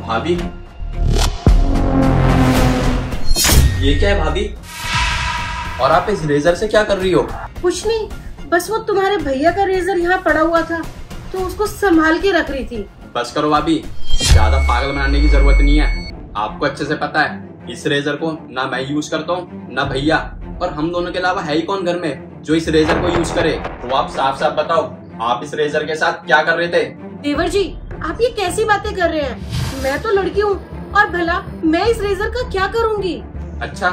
भाभी, ये क्या है भाभी? और आप इस रेजर से क्या कर रही हो? कुछ नहीं, बस वो तुम्हारे भैया का रेजर यहाँ पड़ा हुआ था तो उसको संभाल के रख रही थी। बस करो भाभी, ज्यादा पागल बनाने की जरूरत नहीं है। आपको अच्छे से पता है इस रेजर को ना मैं यूज करता हूँ ना भैया, और हम दोनों के अलावा है ही कौन घर में जो इस रेजर को यूज करे। तो आप साफ साफ बताओ, आप इस रेजर के साथ क्या कर रहे थे? देवर जी, आप ये कैसी बातें कर रहे हैं? मैं तो लड़की हूँ और भला मैं इस रेजर का क्या करूँगी? अच्छा,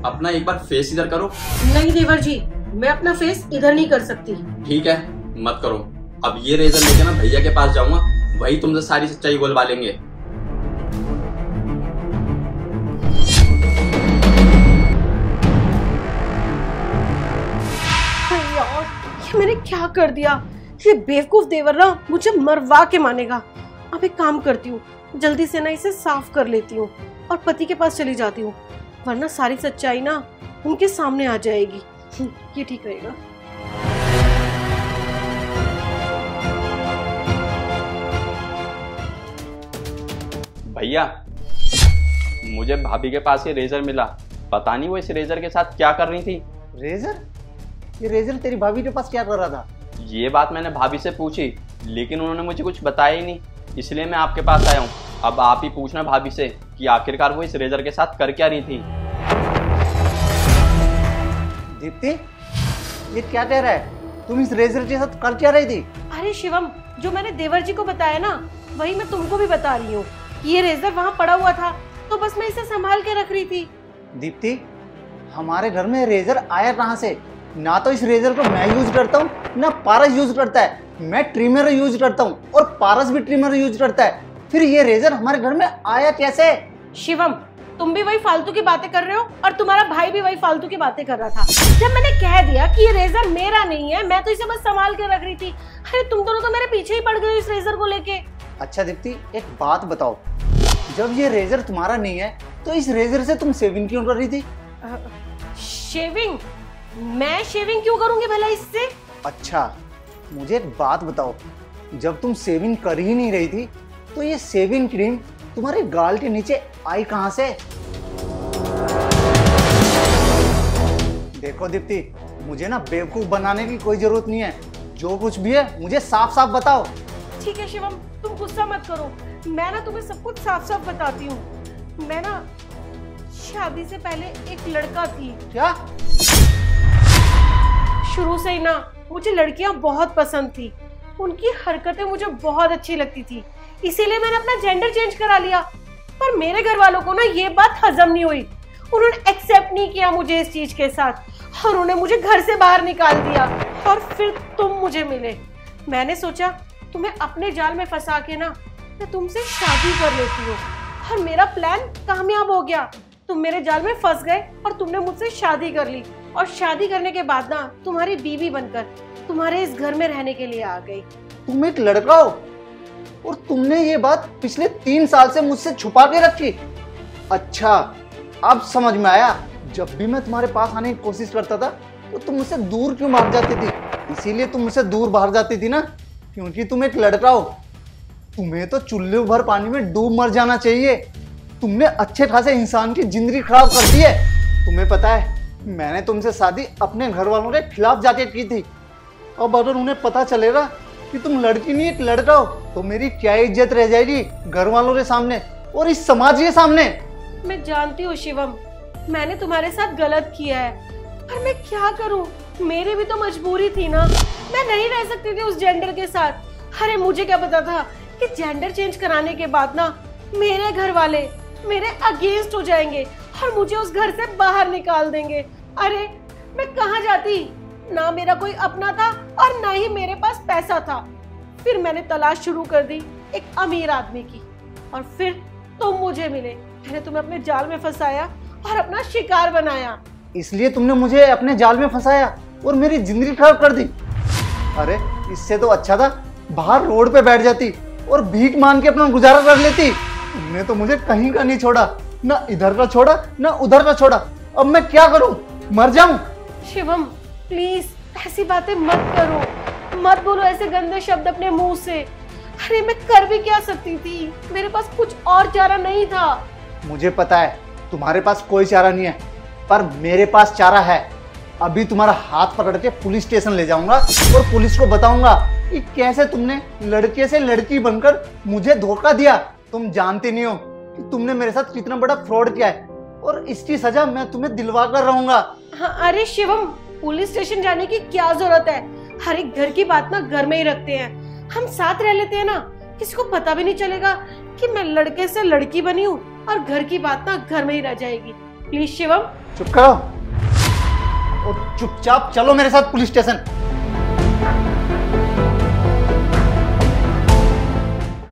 अपना एक बार फेस इधर करो। नहीं देवर जी, मैं अपना फेस इधर नहीं कर सकती। ठीक है, मत करो। अब ये रेजर लेके ना भैया के पास जाऊंगा, वही तुमसे सारी सच्चाई बोलवा लेंगे। ये मैंने क्या कर दिया? ये बेवकूफ देवर ना मुझे मरवा के मानेगा। अब एक काम करती हूँ, जल्दी से ना इसे साफ कर लेती हूँ और पति के पास चली जाती हूँ, वरना सारी सच्चाई ना उनके सामने आ जाएगी। ये ठीक रहेगा। भैया, मुझे भाभी के पास ये रेजर मिला। पता नहीं वो इस रेजर के साथ क्या कर रही थी। रेजर? ये रेजर तेरी भाभी के पास क्या कर रहा था? ये बात मैंने भाभी से पूछी, लेकिन उन्होंने मुझे कुछ बताया ही नहीं, इसलिए मैं आपके पास आया हूँ। अब आप ही पूछना भाभी से कि आखिरकार वो इस रेजर के साथ कर क्या रही थी। दीप्ति, ये क्या कह रहा है? तुम इस रेजर के साथ कर क्या रही थी? अरे शिवम, जो मैंने देवर जी को बताया ना, वही मैं तुमको भी बता रही हूँ। ये रेजर वहाँ पड़ा हुआ था तो बस मैं इसे संभाल के रख रही थी। दीप्ति, हमारे घर में रेजर आया कहाँ से? ना तो इस रेजर को मैं यूज करता हूँ, ना पारस यूज करता है। मैं ट्रिमर यूज करता हूँ और पारस भी ट्रिमर यूज करता है। फिर ये रेजर हमारे घर में आया कैसे? शिवम, तुम भी वही फालतू की बातें कर रहे हो और तुम्हारा भाई भी वही फालतू की बातें कर रहा था। जब मैंने कह दिया कि ये रेजर मेरा नहीं है, मैं तो इसे बस संभाल के रख रही थी। अरे तुम दोनों तो मेरे पीछे ही पड़ गए इस रेजर को लेके। अच्छा दीप्ति, एक बात बताओ, जब ये रेजर तुम्हारा नहीं है तो इस रेजर से तुम सेविंग क्यों कर रही थी? शेविंग? मैं शेविंग क्यों करूंगी भला इससे? अच्छा, मुझे एक बात बताओ, जब तुम सेविंग कर ही नहीं रही थी तो ये सेविंग क्रीम तुम्हारे गाल के नीचे आई कहां से? देखो दीप्ति, मुझे ना बेवकूफ बनाने की कोई जरूरत नहीं है। जो कुछ भी है मुझे साफ साफ बताओ। ठीक है शिवम, तुम गुस्सा मत करो, मैं ना तुम्हें सब कुछ साफ साफ बताती हूँ। मैं ना शादी से पहले एक लड़का थी। क्या? शुरू से ही ना मुझे लड़कियां बहुत पसंद थी, उनकी हरकतें मुझे बहुत अच्छी लगती थी, इसीलिए मैंने अपना जेंडर चेंज करा लिया। पर मेरे घर वालों को ना ये बात हजम नहीं हुई, उन्होंने एक्सेप्ट नहीं किया मुझे इस चीज के साथ और उन्होंने मुझे घर से बाहर निकाल दिया। और फिर तुम मुझे मिले, मैंने सोचा तुम्हें अपने जाल में फंसा के ना मैं तुमसे शादी कर लेती हूँ, और मेरा प्लान कामयाब हो गया। तुम मेरे जाल में फंस गए और तुमने मुझसे शादी कर ली, और शादी करने के बाद ना तुम्हारी बीवी बनकर तुम्हारे इस घर में रहने के लिए आ गई। तुम एक लड़का हो और तुमने ये बात पिछले 3 साल से मुझसे छुपा के रखी। अच्छा, अब समझ में आया। जब भी मैं तुम्हारे पास आने की कोशिश करता था तो तुम मुझसे दूर क्यों भाग जाती थी? इसीलिए तुम मुझसे दूर भाग जाती थी ना, क्योंकि तुम एक लड़का हो। तुम्हें तो चुल्लू भर पानी में डूब मर जाना चाहिए। तुमने अच्छे खासे इंसान की जिंदगी खराब कर दी है। तुम्हें पता है, मैंने तुमसे शादी अपने घर वालों के खिलाफ जाके की थी। अब अगर उन्हें पता चलेगा कि तुम लड़की नहीं एक लड़का हो तो मेरी क्या इज्जत रह जाएगी घर वालों के सामने और इस समाज के सामने। मैं जानती हूँ शिवम, मैंने तुम्हारे साथ गलत किया है, पर मैं क्या करूँ, मेरी भी तो मजबूरी थी ना। मैं नहीं रह सकती थी उस जेंडर के साथ। अरे मुझे क्या पता था कि जेंडर चेंज कराने के बाद ना मेरे घर वाले मेरे अगेंस्ट हो जाएंगे और मुझे उस घर से बाहर निकाल देंगे। अरे मैं कहाँ जाती, ना मेरा कोई अपना था और ना ही मेरे पास पैसा था। फिर मैंने तलाश शुरू कर दी एक अमीर आदमी की, और फिर तुम मुझे मिले। मैंने तुम्हें अपने जाल में फंसाया और अपना शिकार बनाया। इसलिए तुमने मुझे अपने जाल में फंसाया और मेरी जिंदगी खराब कर दी। अरे इससे तो अच्छा था बाहर रोड पे बैठ जाती और भीख मांग के अपना गुजारा कर लेती। तुमने तो मुझे कहीं का नहीं छोड़ा, ना इधर का छोड़ा ना उधर का छोड़ा। अब मैं क्या करूं, मर जाऊं? शिवम प्लीज ऐसी बातें मत करो, मत बोलो ऐसे गंदे शब्द अपने मुंह से। अरे मैं कर भी क्या सकती थी, मेरे पास कुछ और चारा नहीं था। मुझे पता है तुम्हारे पास कोई चारा नहीं है, पर मेरे पास चारा है। अभी तुम्हारा हाथ पकड़ के पुलिस स्टेशन ले जाऊंगा और पुलिस को बताऊंगा कि कैसे तुमने लड़के से लड़की बनकर मुझे धोखा दिया। तुम जानते नहीं हो कि तुमने मेरे साथ कितना बड़ा फ्रॉड किया है, और इसकी सजा मैं तुम्हें दिलवा कर रहूंगा। हाँ, अरे शिवम, पुलिस स्टेशन जाने की क्या जरूरत है? हर एक घर की बात ना घर में ही रखते हैं, हम साथ रह लेते हैं ना, किसी को पता भी नहीं चलेगा कि मैं लड़के से लड़की बनी हूँ, और घर की बात ना घर में ही रह जाएगी। प्लीज शिवम, चुप करो और चुपचाप चलो मेरे साथ पुलिस स्टेशन।